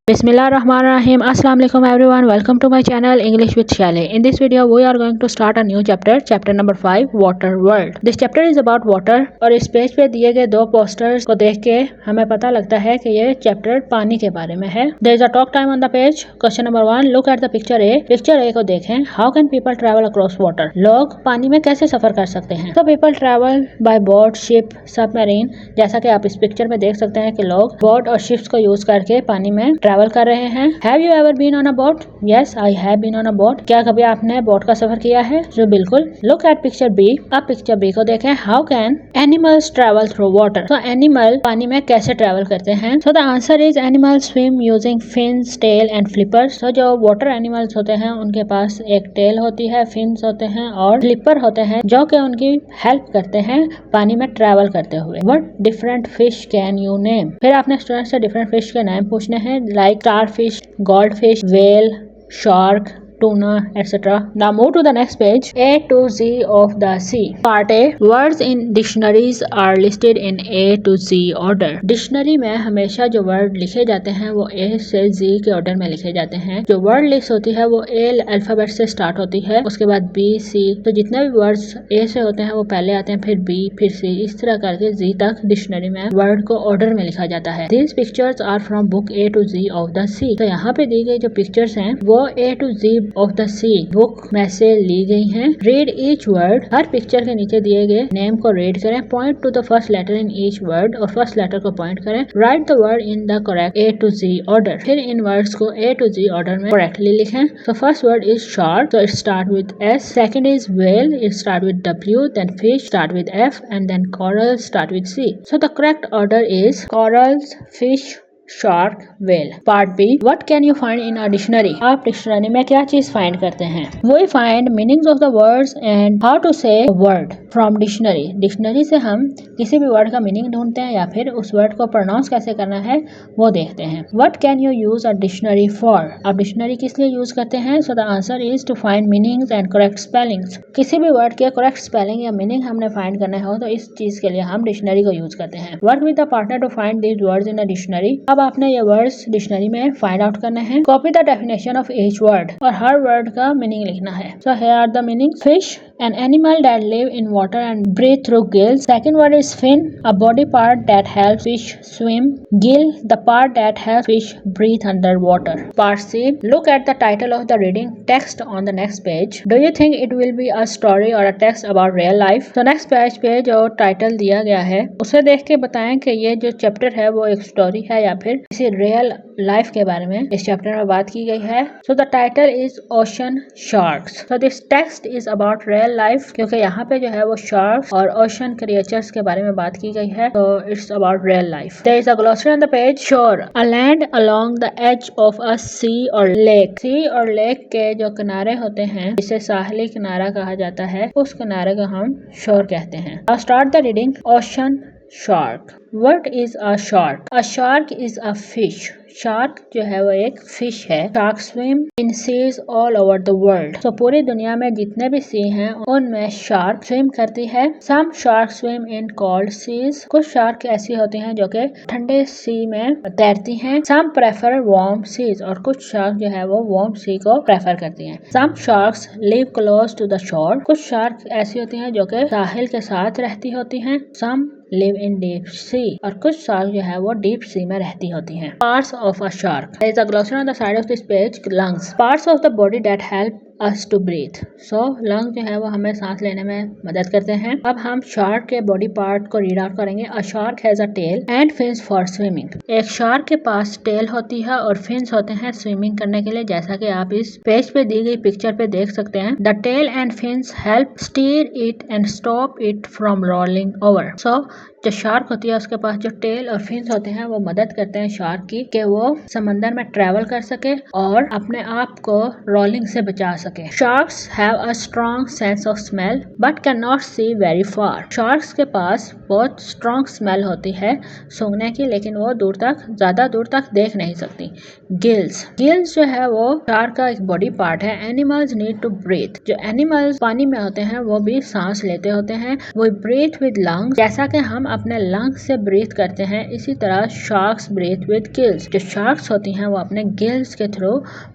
Bismillahirrahmanirrahim. Assalamu alaikum everyone. Welcome to my channel English with Shelly. In this video we are going to start a new chapter number 5, Water World. This chapter is about water और इस page पे दिए गए दो posters को देख के हमें पता लगता है कि ये चैप्टर पानी के बारे में है. There is a talk time on the page. Question number 1. Look at the picture A. Picture A को देखें. How can people travel across water? लोग पानी में कैसे सफर कर सकते हैं? So people travel by boat, ship, submarine. जैसा कि आप इस पिक्चर में देख सकते हैं कि लोग बोट और शिप्स को यूज करके पानी में ट्रैवल कर रहे हैं. Have you ever been on a boat? Yes, I have been on a boat. क्या कभी आपने बोट का सफर किया है? जो बिल्कुल. Look at picture B. अब पिक्चर B को देखें. How can animals travel through water? तो एनिमल पानी में कैसे ट्रैवल करते हैं? So the answer is animals swim using fins, tail and flippers. तो जो वाटर एनिमल्स होते हैं उनके पास एक टेल होती है, फिन्स होते हैं और फ्लिपर होते हैं जो कि उनकी हेल्प करते हैं पानी में ट्रैवल करते हुए. What different fish can you name? फिर आपने स्टूडेंट से डिफरेंट फिश के नाम पूछने हैं, like starfish, goldfish, whale, shark, tuna, etc. Now move to the next page. A to Z of the sea. Part A. Words in dictionaries are listed in A to Z order. Dictionary में हमेशा जो word लिखे जाते हैं वो A से Z के order में लिखे जाते हैं. जो वर्ड लिस्ट होती है वो A अल्फाबेट से स्टार्ट होती है, उसके बाद B, C. तो जितने भी वर्ड्स A से होते हैं वो पहले आते हैं, फिर B, फिर C, इस तरह करके Z तक डिक्शनरी में वर्ड को ऑर्डर में लिखा जाता है. These pictures are from book A to Z of the sea. तो यहाँ पे दी गई जो पिक्चर्स हैं वो A to Z of the sea book में से ली गई हैं. Read each word. हर पिक्चर के नीचे दिए गए नेम को रीड करें. Point to the first letter in each word और फर्स्ट लेटर को पॉइंट करें. Write the word in the correct A to G order. फिर इन वर्ड्स को ए टू जी ऑर्डर में करेक्टली लिखें. तो first word is shark, so it start with S. Second is whale, it start with W. Then fish start with F, and then corals start with C. So the correct order is corals, fish, shark, whale. Part B. What can you find in a dictionary? आप dictionary में क्या चीज find करते हैं? We find meanings of the words and how to say word from dictionary. Dictionary से हम किसी भी वर्ड का मीनिंग ढूंढते हैं या फिर उस वर्ड को प्रोनाउंस कैसे करना है वो देखते हैं. What can you use a dictionary for? आप डिक्शनरी किस लिए यूज करते हैं? So the answer is to find meanings and correct spellings. किसी भी वर्ड के करेक्ट स्पेलिंग या मीनिंग हमने फाइंड करना हो तो इस चीज के लिए हम डिक्शनरी को यूज करते हैं. Work with the partner to find these words in a dictionary. अब आपने ये वर्ड्स डिक्शनरी में फाइंड आउट करने हैं. Copy the definition of each word और हर वर्ड का मीनिंग लिखना है. So here are the meaning. Fish, an animal that live in water and breathe through gills. Second word is fin, a body part that helps fish swim. Gill, the part that helps fish breathe underwater. Part C. Look at the title of the reading text on the next page. Do you think it will be a story or a text about real life? So next page पे जो title दिया गया है उसे देख के बताएं कि ये जो चैप्टर है वो एक स्टोरी है या फिर किसी रियल लाइफ के बारे में इस चैप्टर में बात की गई है. So the title is Ocean Sharks. So this text is about real life, क्योंकि यहाँ पे जो है वो शार्क और ओशन क्रिएचर्स के बारे में बात की गई है. तो it's about real life. There is a glossary on the page. Shore, a land along the edge of a sea or lake. C or lake के जो किनारे होते हैं जिसे साहली किनारा कहा जाता है उस किनारे को हम शोर कहते हैं. Now start the reading. Ocean shark. What is a shark? A shark is a fish. Shark जो है वो एक फिश है. Shark swim in seas all over the world. तो पूरी दुनिया में जितने भी सी हैं उनमें शार्क स्विम करती है. Some shark swim in cold seas. कुछ शार्क ऐसी होती हैं जो कि ठंडे सी में तैरती हैं. सम प्रेफर वार्म सीज. और कुछ शार्क जो है वो वार्म सी को प्रेफर करती हैं. Some sharks live close to the shore. कुछ शार्क ऐसी होती हैं जो कि साहिल के साथ रहती होती हैं. सम लिव इन डीप सी. और कुछ शार्क जो है वो डीप सी में रहती होती हैं. Parts of a shark. There is a glossary on the side of this page. Lungs, parts of the body that help us to breathe. So lungs जो है वो हमें सांस लेने में मदद करते हैं. अब हम शार्क के बॉडी पार्ट को रीड आउट करेंगे. A shark has a tail and fins for swimming. एक शार्क के पास टेल होती है और फिन्स होते हैं स्विमिंग करने के लिए, जैसा कि आप इस पेज पे दी गई पिक्चर पे देख सकते हैं. The tail and fins help steer it and stop it from rolling over. So जो शार्क होती है उसके पास जो टेल और फिन्स होते हैं वो मदद करते हैं शार्क की कि वो समंदर में ट्रेवल कर सके और अपने आप को रोलिंग से बचा सके. Sharks have a strong sense of smell but can not see very far. Sharks के पास बहुत स्ट्रॉन्ग स्मेल होती है सूंघने की, लेकिन वो ज्यादा दूर तक देख नहीं सकती. गिल्स, गिल्स जो है वो शार्क का एक बॉडी पार्ट है. Animals need to breathe. जो एनिमल्स पानी में होते हैं वो भी सांस लेते होते हैं. वो ब्रीथ विद लंग्स, जैसा कि हम अपने लंग्स से ब्रीथ करते हैं, इसी तरह शार्क्स ब्रीथ विद गिल्स। जो शार्क्स होती हैं वो अपने गिल्स के थ्रू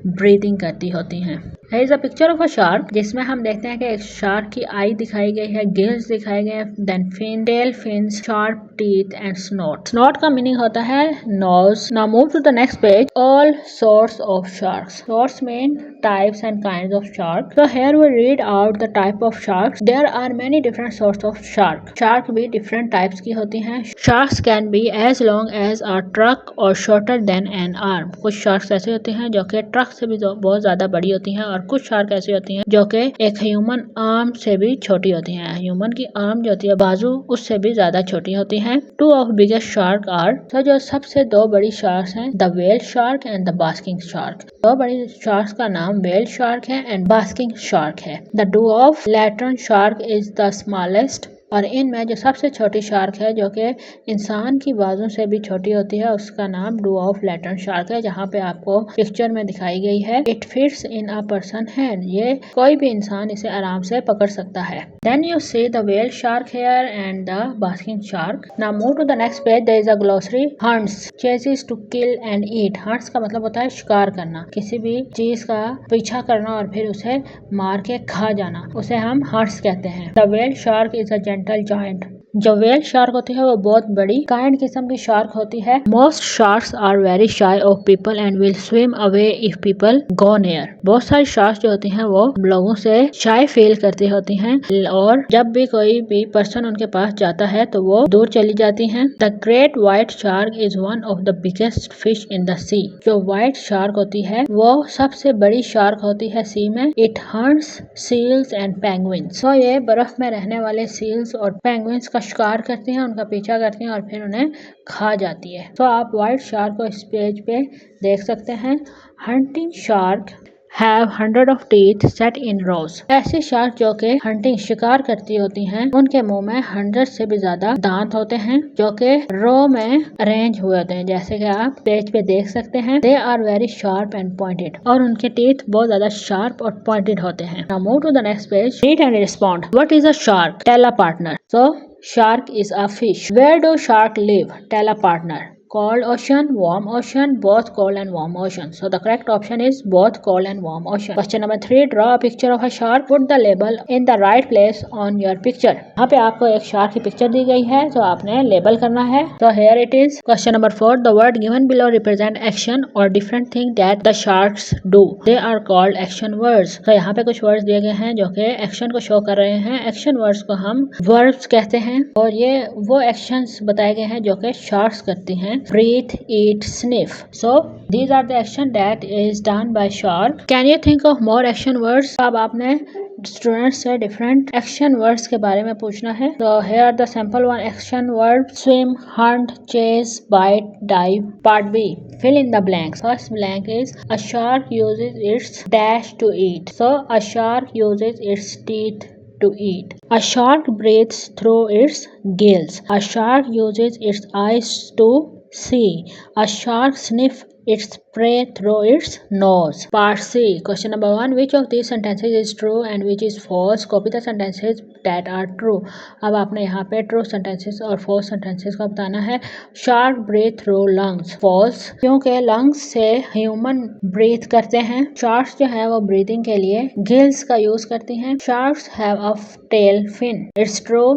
ब्रीदिंग करती होती हैं। Here is a picture of a shark जिसमें हम देखते हैं कि एक शार्क की आई दिखाई गई है, गिल्स दिखाए गए हैं, then fin, tail fins, sharp teeth and snout. Snout का मीनिंग होता है nose. Now move to the next page. All sorts of sharks. Sorts mean types and kinds of sharks. So here we read out the type of sharks. There are many different sorts of shark. Shark भी different types की होती हैं। Sharks can be as long as a truck or shorter than an arm. कुछ sharks ऐसे होते हैं जो कि ट्रक से भी बहुत ज्यादा बड़ी होती हैं, और कुछ शार्क ऐसी होती हैं जो कि एक ह्यूमन आर्म से भी छोटी होती हैं। ह्यूमन की आर्म जो होती है, बाजू, उससे भी ज्यादा छोटी होती हैं। Two of biggest shark are, तो जो सबसे दो बड़ी शार्क हैं, the whale shark and the basking shark. दो बड़ी शार्क का नाम व्हेल शार्क है एंड बास्किंग शार्क है। The dwarf lantern shark is the smallest, और इनमें जो सबसे छोटी शार्क है जो कि इंसान की बाजू से भी छोटी होती है, उसका नाम डुआर्फ लैटरन शार्क है, जहाँ पे आपको पिक्चर में दिखाई गई है। It fits in a person hand, ये कोई भी इंसान इसे आराम से पकड़ सकता है। Then you see the whale shark here and the basking shark. Now move to the next page. There is a glossary. Hunts chases to kill and eat. Hunts का मतलब होता है शिकार करना, किसी भी चीज का पीछा करना और फिर उसे मार के खा जाना, उसे हम हंट्स कहते हैं। The whale shark is a gentle giant. जो व्हेल शार्क होती है वो बहुत बड़ी काइंड किस्म की शार्क होती है। Most sharks are very shy of people and will swim away if people go near. बहुत सारी शार्क्स जो होती हैं वो लोगों से शाय फील करती होती हैं, और जब भी कोई भी पर्सन उनके पास जाता है तो वो दूर चली जाती हैं। The great white shark is one of the biggest fish in the sea. जो व्हाइट शार्क होती है वो सबसे बड़ी शार्क होती है सी में। It hunts seals and penguins. तो ये बर्फ में रहने वाले सील्स और पेंगुइन्स का शिकार करती हैं, उनका पीछा करती हैं और फिर उन्हें खा जाती है। तो आप व्हाइट शार्क को इस पेज पे देख सकते हैं। Hunting shark have hundred of teeth set in rows। ऐसी शार्क जो कि हंटिंग शिकार करती होती हैं, उनके मुंह में 100 से भी ज्यादा दांत होते हैं जो कि रो में अरेंज हुए होते हैं, जैसे कि आप पेज पे देख सकते हैं। They are very sharp and pointed, और उनके टीथ बहुत ज्यादा शार्प और पॉइंटेड होते हैं। Now move to the next page. Read and respond. What is a shark? Tell a partner. So shark is a fish. Where do shark live? Tell a partner. Cold ocean, warm ocean, both cold and warm ocean. So the correct option is both cold and warm ocean. Question number 3. Draw a picture of a shark. Put the label in the right place on your picture. यहाँ पे आपको एक shark की picture दी गई है जो आपने label करना है। So here it is. Question number 4. The word given below represent action or different thing that the sharks do. They are called action words. So यहाँ पे कुछ words दिए गए हैं जो कि action को show कर रहे हैं। Action words को हम verbs कहते हैं, और ये वो actions बताए गए हैं जो कि sharks करती हैं। Breathe, eat, sniff. So these are the action that is done by shark. Can you think of more action words? अब आपने स्टूडेंट्स से डिफरेंट एक्शन वर्ड्स के बारे में पूछना है। So here are the sample one action word: swim, hunt, chase, bite, dive. Part B. Fill in the blanks. First blank is a shark uses its dash to eat. So a shark uses its teeth to eat. A shark breathes through its gills. A shark uses its eyes to see. A shark sniffs its prey through its nose. Part C. Question number 1. Which of these sentences is true and which is false? Copy the sentences that are true. अब आपने यहाँ पे true sentences और false sentences का बताना है। Shark breathe through lungs. False, क्योंकि lungs से human breathe करते हैं। Sharks जो है वो breathing के लिए gills का use करती हैं। Sharks have a tail fin. It's true.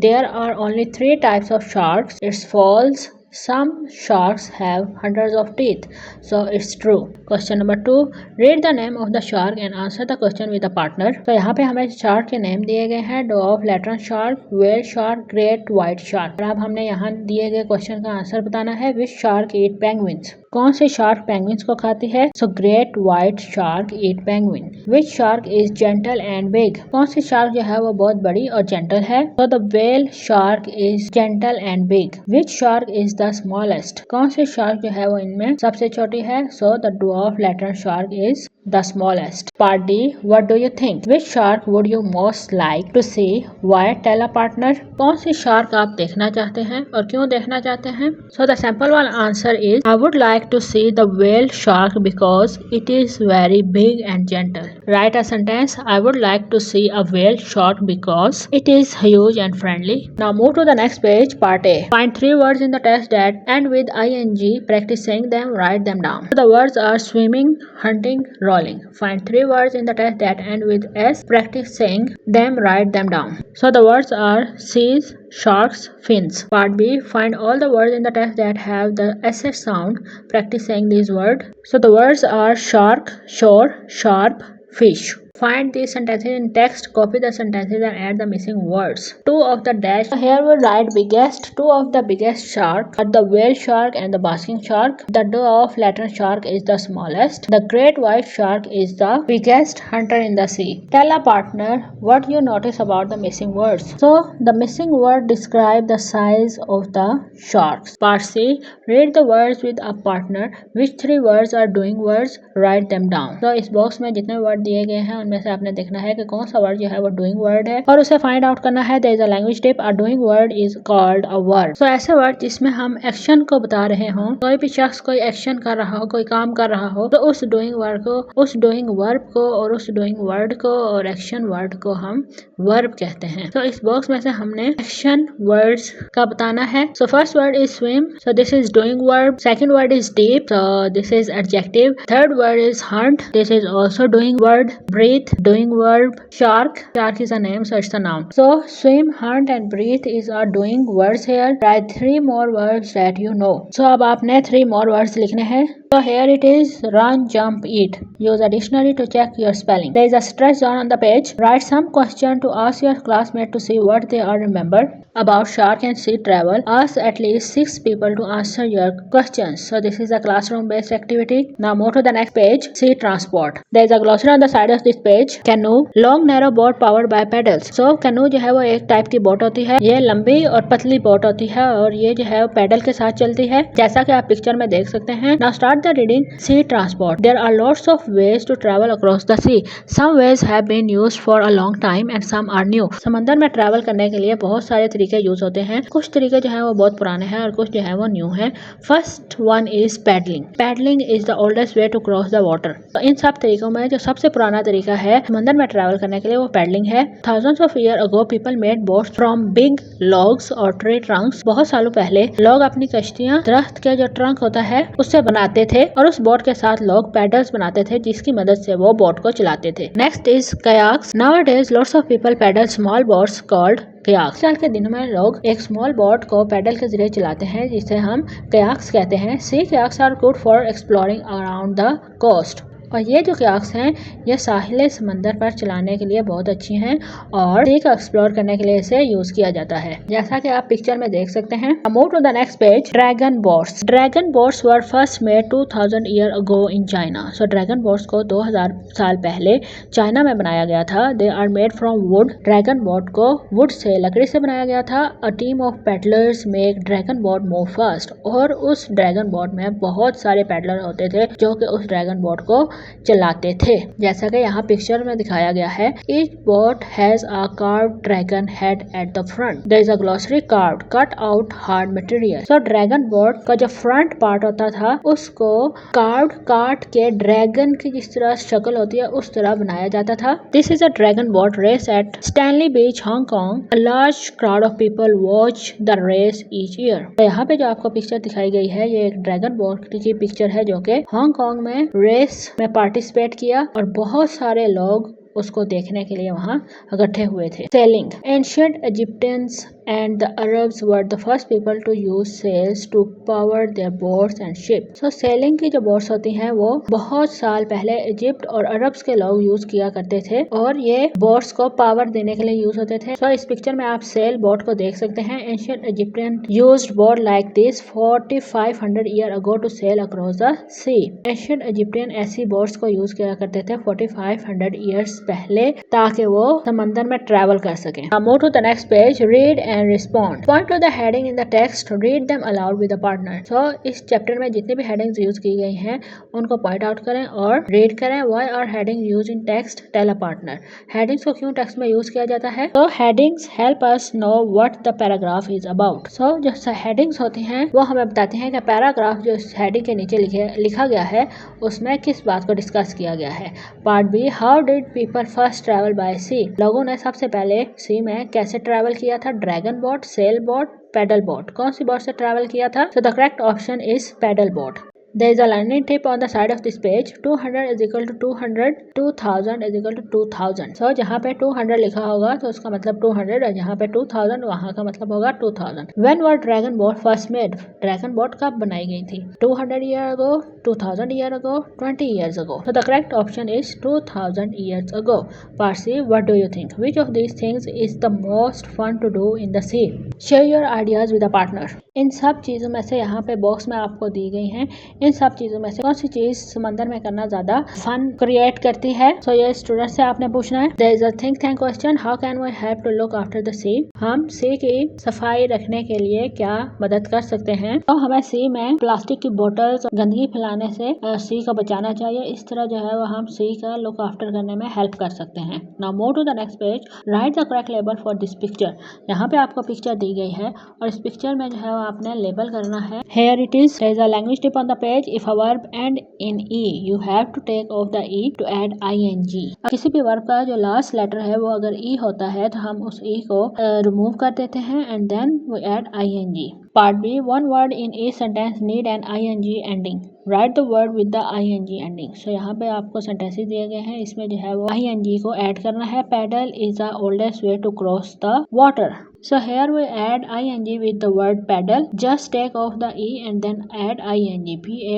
There are only 3 types of sharks. It's false. Some sharks have hundreds of teeth. So it's true. Question number 2. Read the name of the shark and answer the question with a partner. तो यहाँ पे हमें shark के name दिए गए हैं: dwarf, lantern shark, whale shark, great white shark. और अब हमने यहाँ दिए गए क्वेश्चन का आंसर बताना है। विच शार्क ईट पेंगुइन्स? कौन सी शार्क पेंगुइन्स को खाती है? So great white shark eat penguin. Which shark is gentle and big? कौन सी शार्क जो है वो बहुत बड़ी और जेंटल है? So the whale shark is gentle and big. Which shark is the smallest? कौन सी शार्क जो है वो इनमें सबसे छोटी है? So the dwarf Lateran shark is the smallest? Part D, what do you think? Which shark would you most like to see? Why? Tell a partner. कौन सी shark आप देखना चाहते हैं और क्यों देखना चाहते हैं? So the simple one answer is I would like to see the whale shark because it is very big and gentle. Write a sentence. I would like to see a whale shark because it is huge and friendly. Now move to the next page. Part A. Find 3 words in the text that end with ing. Practice saying them. Write them down. So the words are swimming, hunting, rolling. Find 3 words in the text that end with S. Practice saying them. Write them down. So the words are seas, sharks, fins. Part B. Find all the words in the text that have the SS sound. Practice saying these words. So the words are shark, shore, sharp, fish. Find these sentences in text, copy the sentences and add the missing words. 2 of the dash. Here we write biggest. 2 of the biggest shark are the whale shark and the basking shark. The dwarf Latin shark is the smallest. The great white shark is the biggest hunter in the sea. Tell a partner what you notice about the missing words. So the missing word describe the size of the sharks. Part C. Read the words with a partner. Which 3 words are doing words? Write them down. So इस box में जितने word दिए गए हैं उनमें से आपने देखना है कि कौन सा वर्ड जो है वो डूइंग वर्ड है और उसे फाइंड आउट करना है. There is a language tip. A doing word is called a verb. So ऐसे वर्ड जिसमें हम एक्शन को बता रहे हों, कोई भी शख्स कोई एक्शन कर रहा हो, कोई काम कर रहा हो, तो उस डूइंग वर्ड को, उस डूइंग वर्ब को और उस डूइंग वर्ड को और एक्शन वर्ड को हम वर्ब कहते हैं. तो इस बॉक्स में से हमने एक्शन वर्ड्स का बताना है. So first word is swim. So this is doing verb. Second word is deep. So this is adjective. Third word is hunt. This is also doing word. Breathe, doing verb. Shark is a name, so it's a noun. So swim, hunt and breathe is our doing words here. Write 3 more words that you know. So अब आपने 3 more words लिखने हैं. So here it is run, jump, eat. Use a dictionary to check your spelling. There is a stretch zone on the page. Write some question to ask your classmate to see what they are remember about shark and sea travel. Ask at least 6 people to answer your questions. So this is a classroom based activity. Now move to the next page. Sea transport. There is a glossary on the side of this page. Canoe, long narrow boat powered by pedals. So canoe जो है वो एक type की boat होती है. ये लंबी और पतली बोट होती है और ये जो है पैडल के साथ चलती है, जैसा कि आप पिक्चर में देख सकते हैं. Now start the reading. Sea transport. There are lots of ways to travel across the sea. Some ways have been used for a long time and some are new. समंदर में ट्रैवल करने के लिए बहुत सारे तरीके यूज होते हैं. कुछ तरीके जो है वो बहुत पुराने हैं और कुछ जो है वो न्यू है. First one is paddling. Paddling is the oldest way to cross the water. तो इन सब तरीकों में जो सबसे पुराना तरीका है समंदर में ट्रैवल करने के लिए वो पैडलिंग है. Thousands of year ago people made boats from big logs और ट्री ट्रंक्स. बहुत सालों पहले लोग अपनी कश्तियां दरख्त के जो ट्रंक होता है उससे बनाते थे और उस बोट के साथ लोग पैडल्स बनाते थे जिसकी मदद से वो बोट को चलाते थे. Next is kayaks. Nowadays lots of people paddle small boats called kayaks. आजकल के दिनों में लोग एक स्मॉल बोट को पैडल के जरिए चलाते हैं जिसे हम कयाक्स कहते हैं. Sea kayaks are good for exploring around the coast. और ये जो कयाक्स हैं ये साहिल समंदर पर चलाने के लिए बहुत अच्छी हैं और सी को एक्सप्लोर करने के लिए इसे यूज किया जाता है, जैसा कि आप पिक्चर में देख सकते हैं. Move to the next page. Dragon boats. Dragon boats were first made 2000 year ago in China. So dragon boats को 2000 साल पहले चाइना में बनाया गया था. They are made from wood. Dragon boat को वुड से, लकड़ी से बनाया गया था. A team of paddlers make dragon boat move fast. और उस ड्रैगन बोट में बहुत सारे पैडलर होते थे जो कि उस ड्रैगन बोट को चलाते थे, जैसा कि यहाँ पिक्चर में दिखाया गया है. Each boat has a carved dragon head at the front. There is a glossary. Carved, cut out hard material. So dragon boat का जो फ्रंट पार्ट होता था उसको कार्व्ड, काट के ड्रैगन की जिस तरह शक्ल होती है उस तरह बनाया जाता था. This is a dragon boat race at Stanley Beach, Hong Kong. A large crowd of people watch the race each year. तो यहाँ पे जो आपको पिक्चर दिखाई गई है ये एक ड्रैगन बोट की पिक्चर है जो कि हांगकांग में रेस में पार्टिसिपेट किया और बहुत सारे लोग उसको देखने के लिए वहां इकट्ठे हुए थे. Selling. Ancient Egyptians and the Arabs were the first people to use sails to power their boats and ships. So sailing की जो बोट्स होती हैं वो बहुत साल पहले इजिप्ट और अरब्स के लोग यूज किया करते थे और ये बोट्स को पावर देने के लिए यूज होते थे. So इस पिक्चर में आप सेल बोट को देख सकते हैं. Ancient Egyptian used boat like this 4500 year ago to sail across the sea. Ancient Egyptian ऐसी बोट्स को यूज किया करते थे 4500 years पहले ताकि वो समंदर में ट्रैवल कर सकें. Move to the next page. Read and respond. Point to the heading in the text. Read them aloud with a partner. So इस चैप्टर में जितने भी हेडिंग्स यूज की गई हैं उनको पॉइंट आउट करें और रीड करें. Why are headings used in text? Tell a partner. Headings को क्यों टेक्स्ट में यूज किया जाता है? तो headings help us know what the paragraph is about. So जो हेडिंग्स होती हैं वो हमें बताती हैं कि पैराग्राफ जो इस हेडिंग के नीचे लिखा गया है उसमें किस बात को डिस्कस किया गया है. Part B. How did people first travel by sea. लोगों ने सबसे पहले सी में कैसे ट्रैवल किया था? Dragon boat, sail boat, paddle boat. कौन सी बोट से ट्रैवल किया था? So the correct option is paddle boat. There is a learning tip on the side of this page. 200 is equal to 200, 2000 is equal to 2000. So जहाँ पे 200 लिखा होगा तो उसका मतलब 200 और जहाँ पे 2000 वहाँ का मतलब होगा 2000. When was dragon boat first made? Dragon boat कब बनाई गई थी? 200 year ago, 2000 year ago, 20 years ago. So the correct option is 2000 years ago. Part C. What do you think? Which of these things is the most fun to do in the sea? Share your ideas with a partner. इन सब चीज़ों में से यहाँ पे box में आपको दी गई हैं. इन सब चीज़ों में से कौन सी चीज़ समंदर में करना ज़्यादा फन क्रिएट करती है? सो ये स्टूडेंट से आपने पूछना है. There is a think tank question. How can we help to look after the sea? हम सी की सफाई रखने के लिए क्या मदद कर सकते हैं? तो हमें सी में प्लास्टिक की बोतल्स गंदगी फैलाने से सी को बचाना चाहिए. इस तरह जो है वो हम सी का लुक आफ्टर करने में हेल्प कर सकते हैं. Now move to the next page. Write the correct label for this picture. यहाँ पे आपको पिक्चर दी गई है और इस पिक्चर में जो है आपने लेबल करना है. Here it is. There is a language tip on the page. If a verb end in e, you have to take off the e to add ing. किसी भी वर्ब का जो लास्ट लेटर है वो अगर e होता है तो हम उस e को रिमूव कर देते हैं and then we add ing. Part B. One word in each sentence need an ing ending. Write the word with the ing ending. So यहाँ पे आपको sentences दिए गए हैं. इसमें जो है वो ing को ऐड करना है. Paddle is the oldest way to cross the water. So here we add ing with the word paddle. Just take off the e and then add ing.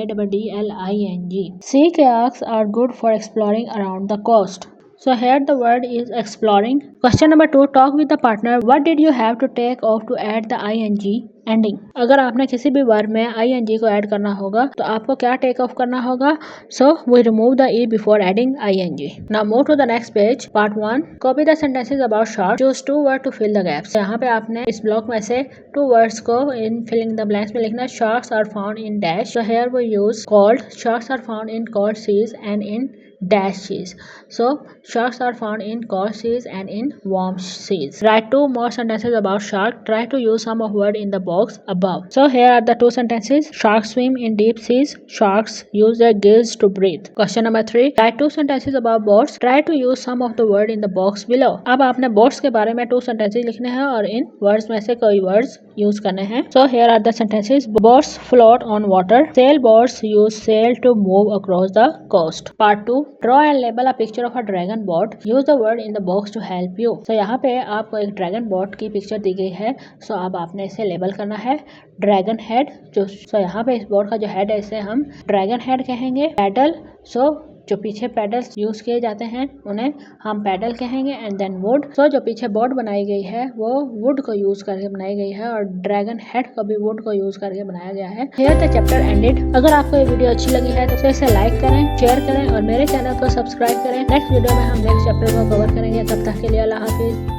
Paddling. Sea kayaks are good for exploring around the coast. So here the word is exploring. Question number 2. Talk with the partner. What did you have to take off to add the ing ending? अगर आपने किसी भी verb में ing को add करना होगा तो आपको क्या टेक ऑफ करना होगा? So we remove the e before adding ing. Now move to the next page. Part 1. Copy the sentences about sharks. Choose 2 words to fill the gaps. यहाँ पे आपने इस ब्लॉक में से 2 words को in filling the blanks में लिखना. Sharks are found in dash. So here we use cold. Sharks are found in cold seas and in dash seas. So sharks are found in cold seas and in warm seas. Write 2 more sentences about shark. Try to use some of word in the box above. So here are the 2 sentences. Sharks swim in deep seas. Sharks use their gills to breathe. Question number 3. Write 2 sentences about boats. Try to use some of the word in the box below. अब आपने boats के बारे में 2 sentences लिखने हैं और इन words में से कोई words use करने हैं. So here are the sentences. Boats float on water. Sailboats use sail to move across the coast. Part 2. Draw and label a picture of a dragon boat. Use the word in the box to help you. So यहाँ पे आपको एक dragon boat की picture दी गई है. So अब आपने इसे लेबल करना है ड्रैगन हेड. So यहाँ पे इस बोट का जो हेड है इसे हम ड्रैगन हेड कहेंगे. पैडल. So जो पीछे पैडल्स यूज किए जाते हैं उन्हें हम पैडल कहेंगे. And then would. सो जो पीछे बोट बनाई गई है वो वुड को यूज करके बनाई गई है और ड्रैगन हेड को भी वुड को यूज करके बनाया गया है. Here the chapter ended. अगर आपको ये वीडियो अच्छी लगी है तो इसे लाइक करें, शेयर करें और मेरे चैनल को सब्सक्राइब करें. नेक्स्ट वीडियो में हम नेक्स्ट चैप्टर को कवर करेंगे. तब तक के लिए अल्लाह हाफिज.